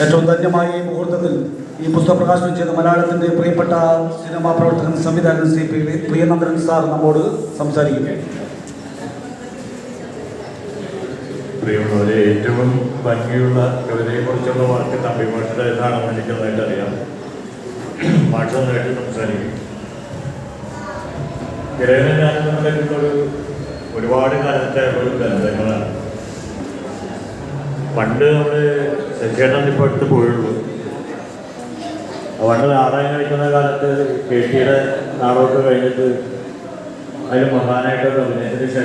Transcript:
ഏറ്റവും ധന്യമായ ഈ മുഹൂർത്തത്തിൽ ഈ പുസ്തക പ്രകാശനം ചെയ്ത മലയാളത്തിൻ്റെ പ്രിയപ്പെട്ട സിനിമാ പ്രവർത്തകൻ സംവിധായകൻ ശ്രീ പ്രിയനന്ദൻ സാർ നമ്മോട് സംസാരിക്കുന്നു. പ്രിയമുള്ളവരെ, ഏറ്റവും ഭംഗിയുള്ള കവിതയെക്കുറിച്ചുള്ള വാക്ക് തമ്പി മാഷുടേതാണെന്ന് എനിക്ക് നന്നായിട്ട് അറിയാം. മാഷ നന്നായിട്ട് സംസാരിക്കും. ഇടയനെ ഞാനെന്നുള്ളൊരു ഒരുപാട് കാലത്തെ ഒരു ബന്ധങ്ങളാണ്. പണ്ട് നമ്മൾ ശശിയേട്ടൻ ഇപ്പോൾ അടുത്ത് പോയുള്ളൂ. പണ്ട് നാടകം കളിക്കുന്ന കാലത്ത് KT യുടെ നാടകമൊക്കെ കഴിഞ്ഞിട്ട് അതിൽ മഹാനായിട്ടൊക്കെ അഭിനയത്തിന്